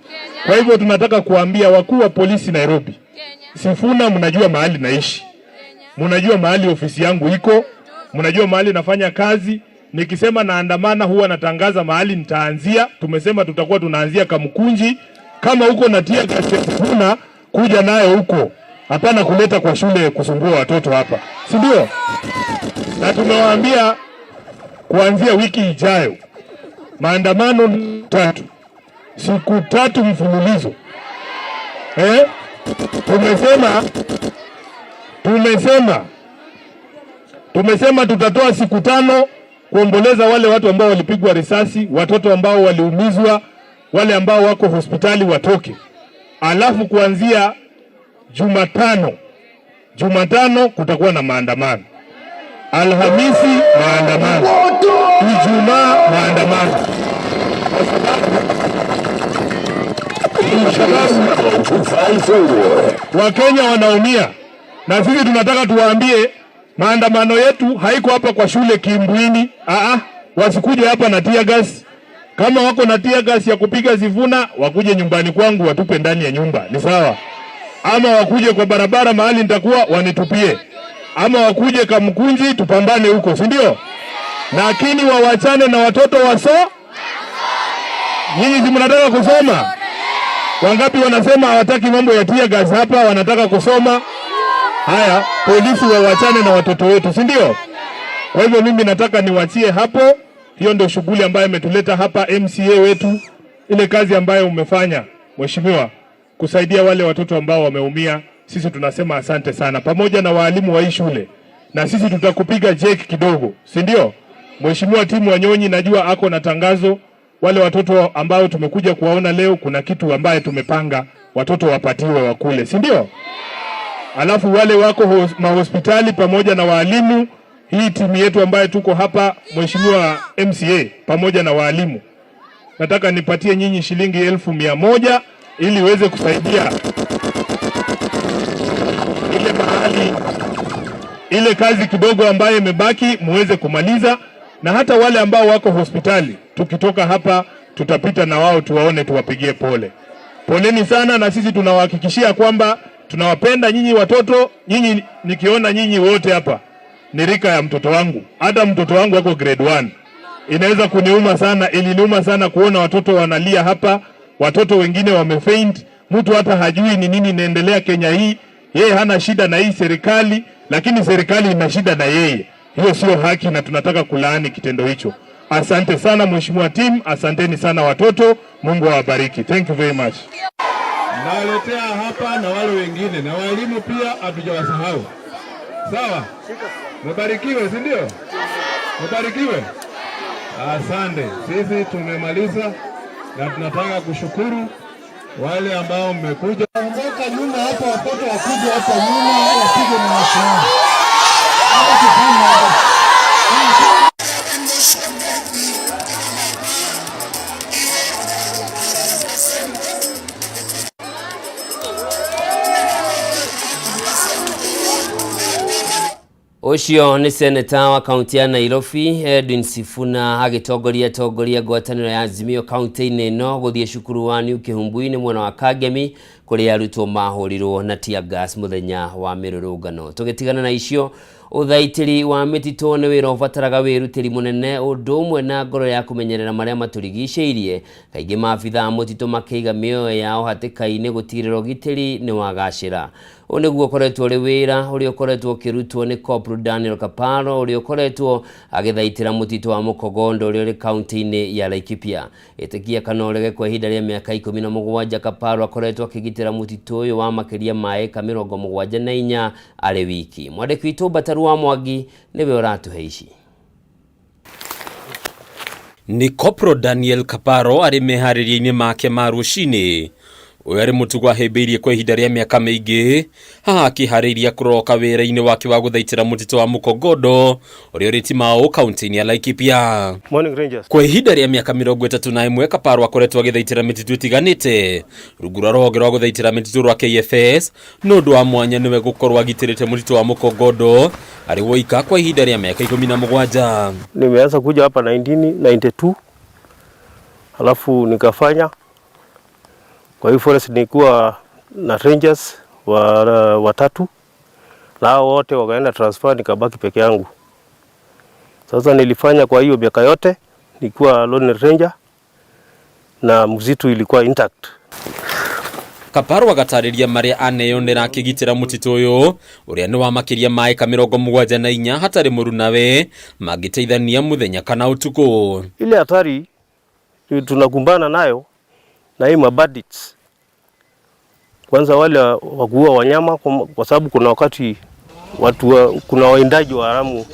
Kwa hivyo tunataka kuambia wakuu wa polisi Nairobi, Sifuna mnajua mahali naishi, mnajua mahali ofisi yangu iko, mnajua mahali nafanya kazi. Nikisema naandamana huwa natangaza mahali nitaanzia. Tumesema tutakuwa tunaanzia Kamkunji. Kama huko na tear gas Sifuna, kuja nayo huko. Hapana kuleta kwa shule kusumbua watoto hapa. Si ndio? Na tumewaambia kuanzia wiki ijayo maandamano 3. Siku 3 mfululizo. Tumesema tutatoa siku 5 kuomboleza wale watu ambao walipigwa risasi, watoto ambao waliumizwa, wale ambao wako hospitali watoke. Alafu kuanzia Jumatano kutakuwa na maandamano. Alhamisi maandamano. Ijumaa maandamano. Kwa sababu Wakenya wanaumia. Na sisi tunataka tuwaambie maandamano yetu haiko hapa kwa shule Kimbuini. Wasikuje hapa na tear gas. Kama wako na tear gas ya kupiga Sifuna, wakuje nyumbani kwangu watupe ndani ya nyumba. Ni sawa? Ama wakuje kwa barabara mahali nitakuwa wanitupie. Ama wakuje Kamkunji tupambane huko, si ndio? Lakini wawachane na watoto Nyinyi si mnataka kusoma? Wangapi wanasema hawataki mambo ya tear gas hapa, wanataka kusoma? Haya, polisi wawachane na watoto wetu, si ndio? Kwa hivyo mimi nataka niwachie hapo. Hiyo ndio shughuli ambayo imetuleta hapa. MCA wetu, ile kazi ambayo umefanya mheshimiwa, kusaidia wale watoto ambao wameumia. Sisi tunasema asante sana, pamoja na walimu wa hii shule, na sisi tutakupiga jeki kidogo, si ndio? Mheshimiwa Timu Wanyonyi, najua ako na tangazo. Wale watoto ambao tumekuja kuwaona leo, kuna kitu ambaye tumepanga watoto wapatiwe wakule, si ndio? Alafu wale wako mahospitali pamoja na walimu, hii timu yetu ambaye tuko hapa, Mheshimiwa MCA pamoja na walimu, nataka nipatie nyinyi shilingi 1,100 ili uweze kusaidia ile mahali, ile kazi kidogo ambaye imebaki muweze kumaliza. Na hata wale ambao wako hospitali, tukitoka hapa tutapita na wao tuwaone, tuwapigie pole. Poleni sana, na sisi tunawahakikishia kwamba tunawapenda nyinyi watoto. Nyinyi, nikiona nyinyi wote hapa ni rika ya mtoto wangu. Hata mtoto wangu wako grade 1. Inaweza kuniuma sana, iliniuma sana kuona watoto wanalia hapa, watoto wengine wamefaint. Mtu hata hajui ni nini inaendelea Kenya hii. Yeye hana shida na hii serikali, lakini serikali ina shida na yeye. Hiyo sio haki na tunataka kulaani kitendo hicho. Asante sana Mheshimiwa Team, asanteni sana watoto. Mungu awabariki. Thank you very much. Naletea hapa na wale wengine na walimu pia hatujawasahau. Sawa? Mbarikiwe, si ndio? Mbarikiwe. Asante. Sisi tumemaliza na tunataka kushukuru wale ambao mmekuja. Ondoka nyuma hapa, watoto wakuje hapa nyuma wapige na mashine. Ucio ni seneta wa kaunti ya Nairobi Edwin Sifuna agitongoria ngwataniro ya Azimio kaunti-ini no guthie cukuru wa New Kihumbu-ini mwena wa Kagemi kuria arutwo mahurirwo na tear gas muthenya wa mirurungano. Tugitigana na icio, uthaitiri wa mitito ni wira ubataraga wirutiri munene undu umwe na ngoro ya kumenyerera maria maturigiceirie. Kaingi maabitha mutito makeiga mioyo yao hatikaini gutigirira ugitiri ni wagacira. Oniguo koretwo ri wira uri ukoretwo kirutwo ni Corporal Daniel Kaparo uri ukoretwo agithaitira mutito wa Mukogondo uri kaunti-ini ya Laikipia. Itikia kanorege kwa ihinda ria miaka 17 Kaparo akoretwo akigitira mutito uyu wa makiria ma eka 74 ari wiki. Mwandiki witu Bataru wa Mwangi niwe uratuhe ici. Ni Corporal Daniel Kaparo ari meharĩria-inĩ make ma rũcinĩ. Uyu ari mutugo ahĩmbĩirie kwa ihinda rĩa mĩaka mĩingĩ, haha akĩharĩria kũroka wĩra-inĩ wake wa gũthaitĩra mũtitũ wa Mukogondo ũrĩa ũrĩ Timao kaunti-inĩ ya Laikipia. Morning Rangers. Kwa ihinda rĩa mĩaka 31 Kaparo akoretwo agĩthaitĩra mĩtitũ ĩtiganĩte rungu rwa rũhonge rwa gũthaitĩra mĩtitũ rwa KFS, no ũndũ wa mwanya nĩwe gũkorwo agitĩrĩte mũtitũ wa Mukogondo arĩ woika kwa ihinda rĩa mĩaka 17. Nimeanza kuja hapa 1992 halafu nikafanya kwa hiyo forest nilikuwa na rangers watatu na hao wote wakaenda transfer, nikabaki peke yangu. Sasa nilifanya kwa hiyo miaka yote nilikuwa lone ranger na mzitu ilikuwa intact. Kaparo agatarĩria maria aneyonera akĩgitĩra mũtitũ ũyũ ũrĩa nĩ wa makĩria ma eka 74 hatarĩ mũru nawe mangĩteithania muthenya kana utuko. Ile hatari tunakumbana nayo na hii bandits. Kwanza wale wakuua wanyama, kwa sababu kuna wakati kuna waindaji wa haramu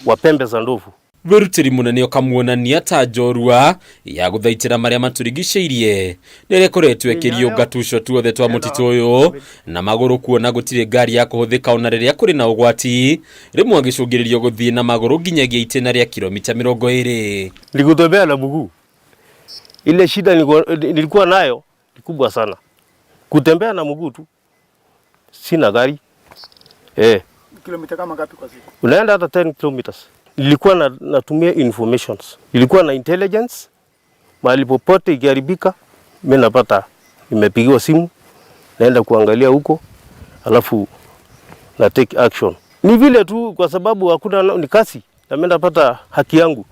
wa pembe za ndovu. Wĩrutĩri mũnene ũkamuonania ta njorua ya gũthaitĩra marĩa maturigicĩirie nĩrĩa ĩkoretwo ĩkĩriũnga tuco tuothe twa mũtitũ ũyũ na magũrũ kuona gũtirĩ ngari ya kũhũthĩka ona rĩrĩa kũrĩ na ũgwati, rĩmwe agĩcũngĩrĩrio gũthiĩ na magũrũ nginyagia itĩna rĩa kilomita 20. Nilikutembea na mguu. Ile shida nilikuwa nayo ni kubwa sana. Kutembea na mguu tu. Sina gari. Kilomita kama ngapi kwa siku? Unaenda hata 10 kilometers. Nilikuwa natumia informations. Nilikuwa na intelligence. Mahali popote ikiharibika, mimi napata, nimepigiwa simu, naenda kuangalia huko, alafu na take action. Ni vile tu kwa sababu hakuna ni kasi, na mimi napata haki yangu.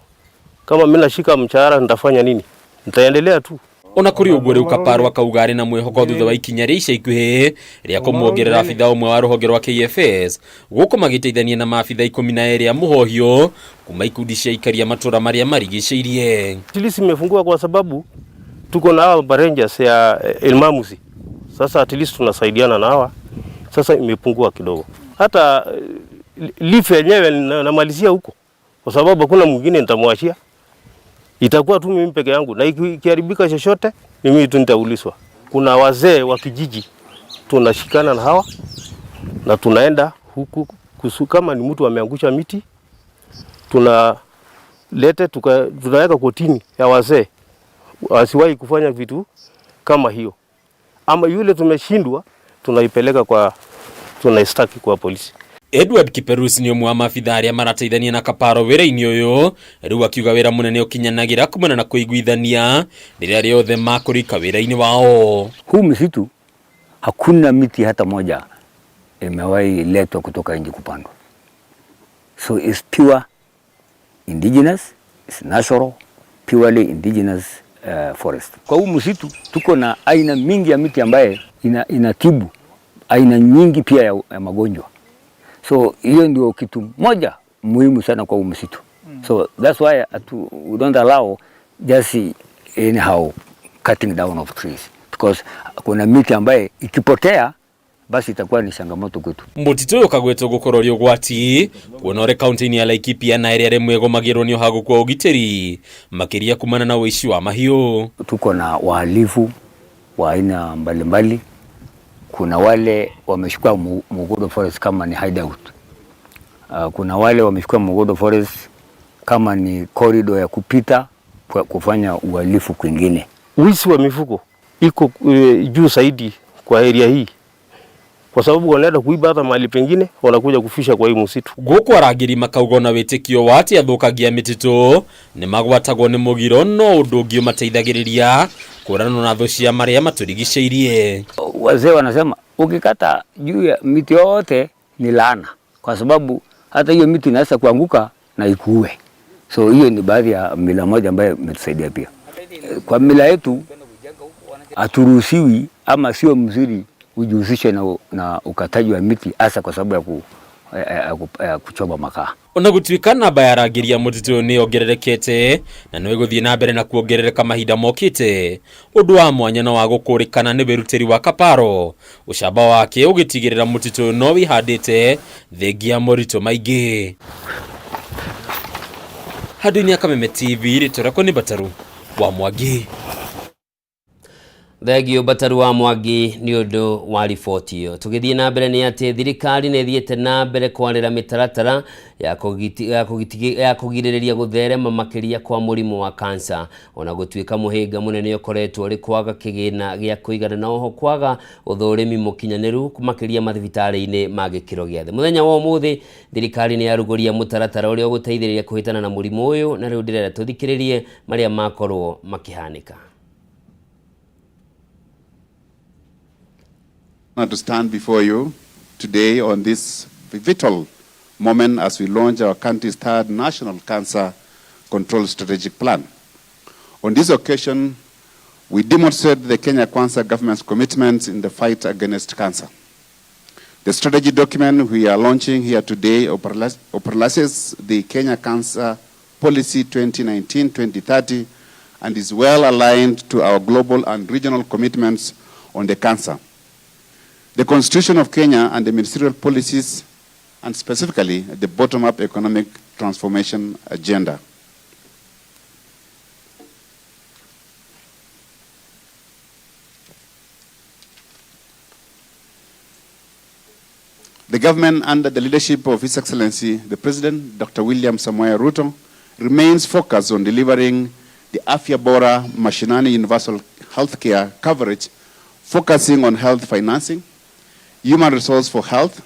Kama mimi nashika mshahara nitafanya nini? Nitaendelea tu. Ona kuri uguo riu Kaparo akauga ari na mwihoko thutha wa ikinya ria ica ikuhi ria kumuongerera abitha umwe wa ruhonge rwa KFS guko magiteithania na maabitha 12 a muhohio kuma ikundi cia ikaria matura maria marigiceirie. Tilisi imefungua kwa sababu tuko na hao rangers ya Elmamusi. Sasa at least tunasaidiana na hawa. Sasa imepungua kidogo. Hata life yenyewe namalizia huko. Kwa sababu hakuna mwingine nitamwachia. Itakuwa tu mimi peke yangu na ikiharibika chochote ni mimi tu nitaulizwa. Kuna wazee wa kijiji tunashikana na hawa na tunaenda huku kama ni mtu ameangusha miti tunaweka kotini ya wazee wasiwahi kufanya vitu kama hiyo, ama yule tumeshindwa tunaistaki kwa polisi. Edward Kiperus ni umwe wa maabitha aria marateithania na Kaparo wira-ini uyu, riu akiuga wira munene ukinyanagira kumana na kuiguithania riria riothe makurika wira-ini wao. Huu msitu hakuna miti hata moja imewahi letwa kutoka nje kupandwa, so it's pure indigenous, it's natural, purely indigenous forest. Kwa huu msitu tuko na aina mingi ya miti ambaye inatibu aina nyingi pia ya magonjwa. So hiyo ndio kitu moja muhimu sana kwa msitu. So that's why we don't allow just anyhow cutting down of trees, because kuna miti ambaye ikipotea basi itakuwa ni changamoto kwetu. Mutito uyu kagwetwo gukorwo ugwati kuona ore kaunti-ini ya Laikipia na area rimwe gomagirwo ni uhagu kwa ugitiri makiria kumana na uishi wa mahiu. Tuko na wahalifu wa aina mbalimbali. Kuna wale wameshukua Mugodo Forest kama ni hideout. Kuna wale wameshukua Mugodo Forest kama ni corridor ya kupita kufanya uhalifu kwingine. Wizi wa mifugo iko juu zaidi kwa area hii, kwa sababu wanaenda kuiba hata mahali pengine wanakuja kufisha kwa hii msitu. Guku arangiri makauga na witikio wati athukagia mititu ni magwatagwo ni mugiro no undu ungi mateithagiriria kurana na thu cia maria maturigiceirie. Wazee wanasema ukikata juu ya miti yote ni laana, kwa sababu hata hiyo miti inaweza kuanguka na ikuue. So hiyo ni baadhi ya mila moja ambayo imetusaidia pia. Kwa mila yetu haturuhusiwi ama sio mzuri ujihusishe na ukataji wa miti, hasa kwa sababu ya kuchoma makaa. Ona gutwika namba ya arangiri ya mutitu ni ongererekete na no iguthie na mbere na kuongerereka mahinda mokite. Undu wa mwanya no wa gukurikana ni wirutiri wa Kaparo, ucamba wake ugitigirira mutitu no wihandite thengia morito maingi. Handũ-inĩ ya Kameme TV rĩtũrakwo nĩ Bataru wa Mwangi. Thegio Bataru wa Mwangi nĩ ũndũ wa riboti ĩyo. Tũgĩthiĩ na mbere nĩ atĩ thirikari nĩ ĩthiĩte na mbere kwarĩra mĩtaratara ya kũgirĩrĩria gũtherema makĩria kwa mũrimũ wa kansa, ona gũtuĩka mũhĩnga mũnene ũkoretwo ũrĩ kwaga kĩgĩna gĩa kũigana na oho kwaga ũthũrĩmi mũkinyanĩru makĩria mathibitarĩ-inĩ ma gĩkĩro gĩa thĩ. Mũthenya wa ũmũthĩ thirikari nĩ yarugũria mũtaratara ũrĩa ũgũteithĩrĩria kũhĩtana na mũrimũ ũyũ, na rĩu ndĩrenda tũthikĩrĩrie marĩa makorwo makĩhanĩka. To stand before you today on this pivotal moment as we launch our country's third national cancer control strategic plan. On this occasion, we demonstrate the Kenya Kwanza government's commitment in the fight against cancer. The strategy document we are launching here today operationalizes the Kenya Cancer Policy 2019-2030 and is well aligned to our global and regional commitments on the cancer. The Constitution of Kenya and the ministerial policies, and specifically the bottom-up economic transformation agenda. The government, under the leadership of His Excellency, the President, Dr. William Samoei Ruto, remains focused on delivering the Afya Bora Mashinani universal healthcare coverage, focusing on health financing, human resource for health,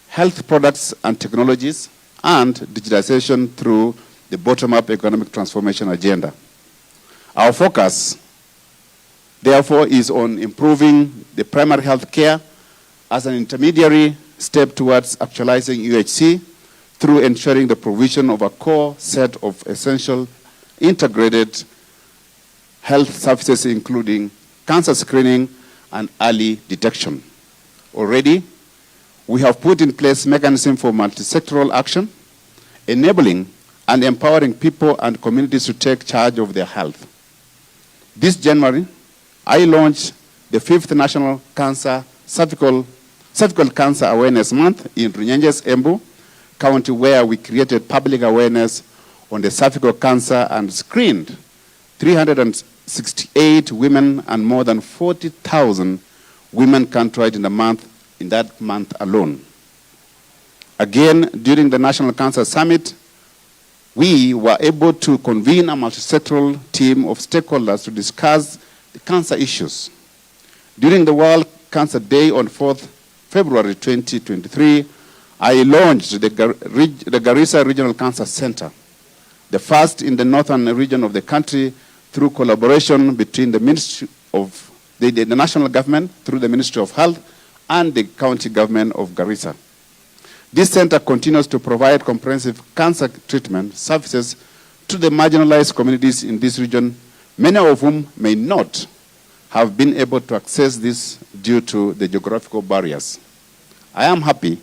health products and technologies, and digitization through the bottom-up economic transformation agenda. Our focus, therefore, is on improving the primary health care as an intermediary step towards actualizing UHC through ensuring the provision of a core set of essential integrated health services, including cancer screening and early detection. Already, we have put in place mechanisms for multi-sectoral action, enabling and empowering people and communities to take charge of their health. This January, I launched the 5th National Cervical Cancer Awareness Month in Runyenjes, Embu County, where we created public awareness on the cervical cancer and screened 368 women and more than 40,000 women countrywide in that month alone. Again, during the National Cancer Summit, we were able to convene a multisectoral team of stakeholders to discuss the cancer issues. During the World Cancer Day on 4th February 2023, I launched the Garissa Regional Cancer Center, the first in the northern region of the country, through collaboration between the Ministry of the national government, through the Ministry of Health, and the county government of Garissa. This center continues to provide comprehensive cancer treatment services to the marginalized communities in this region, many of whom may not have been able to access this due to the geographical barriers. I am happy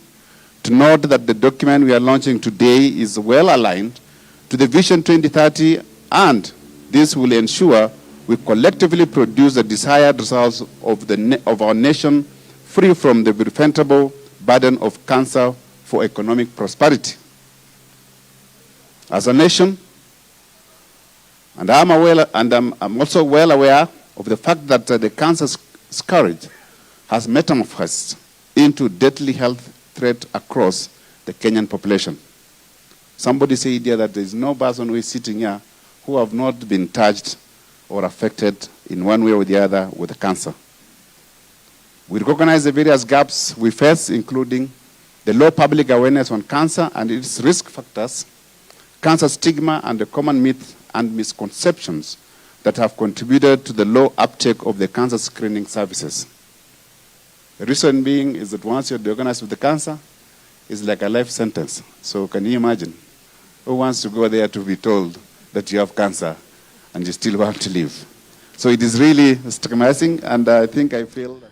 to note that the document we are launching today is well aligned to the Vision 2030, and this will ensure we collectively produce the desired results of our nation, free from the preventable burden of cancer for economic prosperity. As a nation, and I'm also well aware of the fact that the cancer scourge has metamorphosed into deadly health threat across the Kenyan population. Somebody said here that there is no person who is sitting here who have not been touched or affected in one way or the other with cancer. We recognize the various gaps we face, including the low public awareness on cancer and its risk factors, cancer stigma, and the common myths and misconceptions that have contributed to the low uptake of the cancer screening services. The reason being is that once you're diagnosed with the cancer, it's like a life sentence. So can you imagine? Who wants to go there to be told that you have cancer and you still want to live? So it is really stigmatizing, and I think I feel that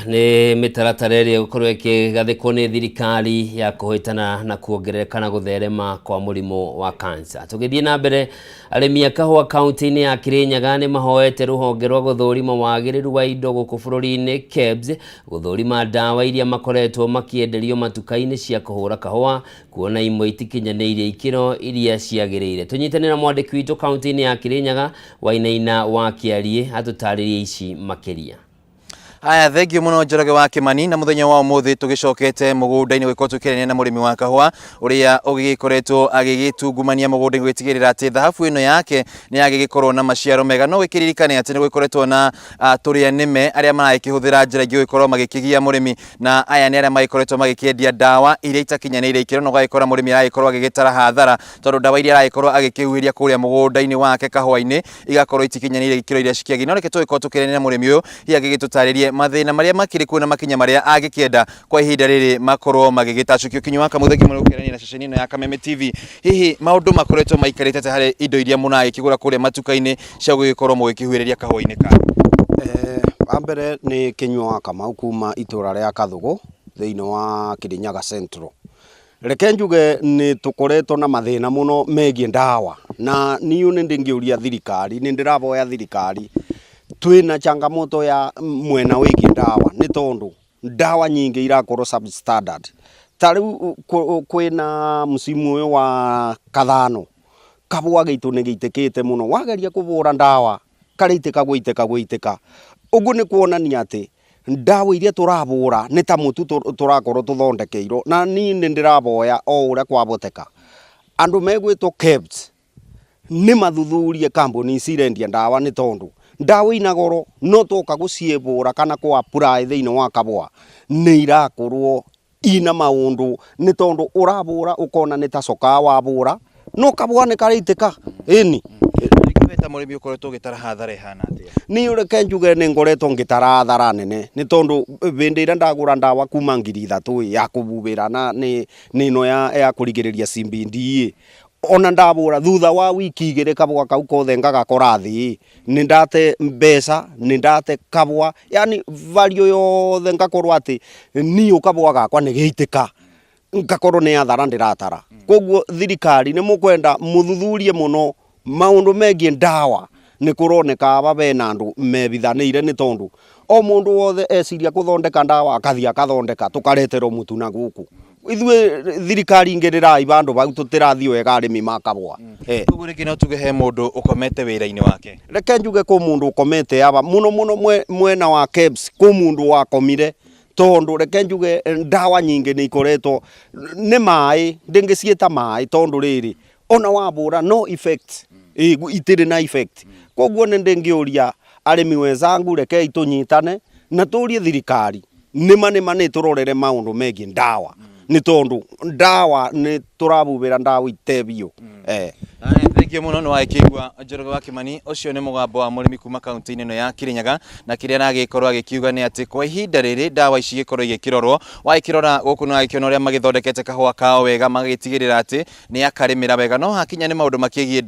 ni mitaratara ĩrĩa gũkorwo ĩkĩgathĩkwo nĩ thirikari ya kũhĩtana na kuongerereka na gũtherema kwa mũrimũ wa cancer. Tũgĩthiĩ na mbere, arĩmi a kahũa kaunti-inĩ ya Kirinyaga nĩ mahoete rũhonge rwa gũthũrima wagĩrĩru wa indo gũkũ bũrũri-inĩ KEBS gũthũrima ndawa iria makoretwo makĩenderio matuka-inĩ cia kũhũra kahũa, kuona imwe itikinyanĩirie ikĩro iria ciagĩrĩire. Tũnyitanĩre na mwandĩki witũ kaunti-inĩ ya Kirinyaga Wainaina wa Kĩarie atũtarĩrie ici makĩria. Aya, thengio muno Njoroge wa Kimani, na muthenya wa umuthi tugicokete mugunda-ini gwiko tukirania na murimi wa kahua uria ugigikoretwo agigitungumania mugunda-ini gwitigirira ati thahabu ino yake ni agigikorwo na maciaro mega. No wikiririkane ati ni gwikoretwo na turia nime aria marakihuthira njira ingi gwikorwo magikigia murimi, na aya ni aria magikoretwo magikiendia ndawa iria itakinyanĩire ikĩro, no gagikora murimi aragikorwo agigitara hathara tondu ndawa iria aragikorwo agikihuhiria kuria mugunda-ini wake kahua-ini igakorwo itikinyanĩire ikĩro iria cikiagi. No reke tugĩkorwo tukirania na murimi uyu hi agigitutaririe mathina maria makiri kuona makinya maria agikienda kwa ihinda riri makorwo magigitacukio kinywa muthengi muri ukirania na ceceni ino ya Kameme TV. Hihi maundu makoretwo maikarite ta hari indo iria munagikigura kuria matuka-ini cia gugikorwo mugikihuhiriria kahua-ini ka ambere ni kinywa kama kuma itura ria Kathugu thiini wa Kirinyaga Central. Reke njuge ni tukoretwo na mathina muno megie ndawa, na niu ni ndingiuria thirikari, ni ndiraboya thirikari twina changamoto ya mwena wiki ndawa, ni tondu ndawa nyingi irakorwo substandard. Tariu kwina msimu uyu wa kathano kabwa gitu ni giitikite muno, wageria kuvura ndawa kariitika gwitika ugu ni kuonania ati ndawa iria turavura ni ta mutu turakorwo tuthondekeirwo, na ni ndiraboya o uria kwaboteka andu megwitwo KEBS ni mathuthurie kambuni cirendia ndawa, ni tondu ndawa ina goro no toka guciebura kana kwa apply thiini wa kabwa ni irakorwo ina maundu, ni tondu urabura ukona ni ta coka wabura no kabwa ni kariitika ini ta murimi ukoretwo gitara hathara ihana atia. Ni ureke njuge ni ngoretwo ngitara hathara nene, ni tondu bindi ira ndagura ndawa kuma 3,000 ya kububira na ni ino ya kurigiriria CBD, ona ndabura thutha wa wiki 2 kabwa kau kothe ngagakora thi ni ndate mbeca, ni ndate kabwa, yani value yothe ngakorwo ati ni kabwa gakwa ni giitika ngakorwo ni athara ndiratara. Koguo thirikari ni mukwenda muthuthurie muno maundu megie ndawa nĩ kũroneka aba bena andũ mebithanĩire nĩ tondũ o mũndũ wothe eciria kũthondeka ndawa akathia akathondeka tũkareterwo mũtu na gũkũ ithuĩ thirikari ingĩrĩrai bandũ bau tũtĩrathiĩ wega arĩmi makabwa ũguo rĩngĩ no tuge he mũndũ ũkomete wĩra-inĩ wake reke njuge kũ mũndũ ũkomete aba mũno mwena wa KEBS kũ mũndũ wakomire tondu reke njuge ndawa nyingĩ nĩ ikoretwo nĩ maĩ ndĩngĩciĩta maĩ tondu rĩrĩ ona wabũra no effect itirĩ na effect koguo nĩ ndĩngĩũria arĩmi wenzangu reke tũnyitane na tũrie thirikari nĩma nĩ tũrorere maũndũ megiĩ ndawa nĩ tondu ndawa nĩ tũrabubĩra ndawa itebio Thengiũ mũno nĩ wagĩkĩigua Njoroge wa Kimani ũcio nĩ mũgambo wa mũrĩmi kuma kaunti-inĩ ĩno ya Kirinyaga na kĩrĩa aragĩkorwo agĩkiuga nĩ atĩ kwa ihinda rĩrĩ ndawa ici igĩkorwo igĩkĩrorwo wagĩkĩrora gũkũ nĩ wagĩkĩona ũrĩa magĩthondekete kahũa kao wega magĩtigĩrĩra atĩ nĩ akarĩmĩra wega no hakinya nĩ maũndũ makĩgiĩ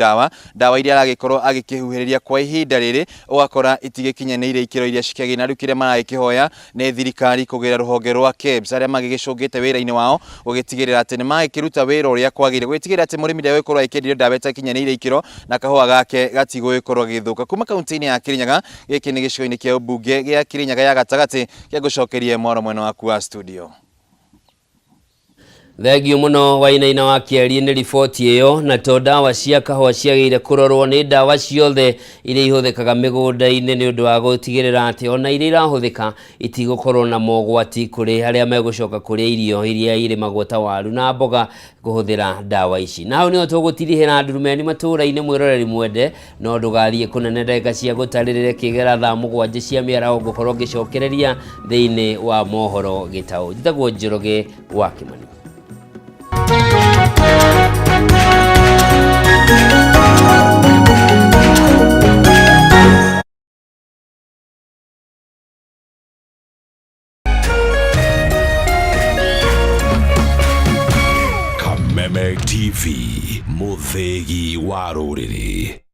ndawa iria aragĩkorwo agĩkĩhuhĩrĩria kwa ihinda rĩrĩ ũgakora itigĩkinyanĩire ikĩro iria cikĩagĩrĩire na rĩu kĩrĩa maragĩkĩhoya nĩ thirikari kũgĩra rũhonge rwa KEBS arĩa magĩgĩcũngĩte wĩra-inĩ wao gũgĩtigĩrĩra atĩ nĩ magĩkĩruta wĩra ũrĩa kwagĩrĩire gũgĩtigĩrĩra atĩ mũrĩmi ndagũgĩkorwo agĩkĩenderio ndawa ĩtakinyanĩire ikĩro na kahũa gake gatigũgĩkorwo gĩthũka kuma kaunti-inĩ ya Kirinyaga gĩkĩ nĩ gĩcigo-inĩ kĩa ũmbunge gĩa Kirinyaga ya gatagatĩ kĩa gũcokeria mwaro mwena waku wa studio. Thengiũ mũno Wainaina wa Kĩarie nĩ riboti ĩyo na to ndawa cia kahũa ciagĩrĩire kũrorwo nĩ ndawa ciothe iria ihũthĩkaga mĩgũnda-inĩ nĩ ũndũ wa gũtigĩrĩra atĩ ona iria irahũthĩka itigũkorwo na mogwati kũrĩ arĩa megũcoka kũrĩa irio iria irĩmagwo ta waru na mboga kũhũthĩra ndawa ici. Na hau nĩho tũgũtirihĩra Ndurumeni Matuuraini mwĩroreri mwende no ndũgathiĩ kũnene ndagĩka cia gũtarĩrĩra kĩgera thaa 7 cia mĩaraho ngũkorwo ngĩcokereria thĩinĩ wa mohoro gĩtaũ. Njĩtagwo Njoroge wa Kimani. Kameme TV, mũthĩgi wa rũrĩrĩ.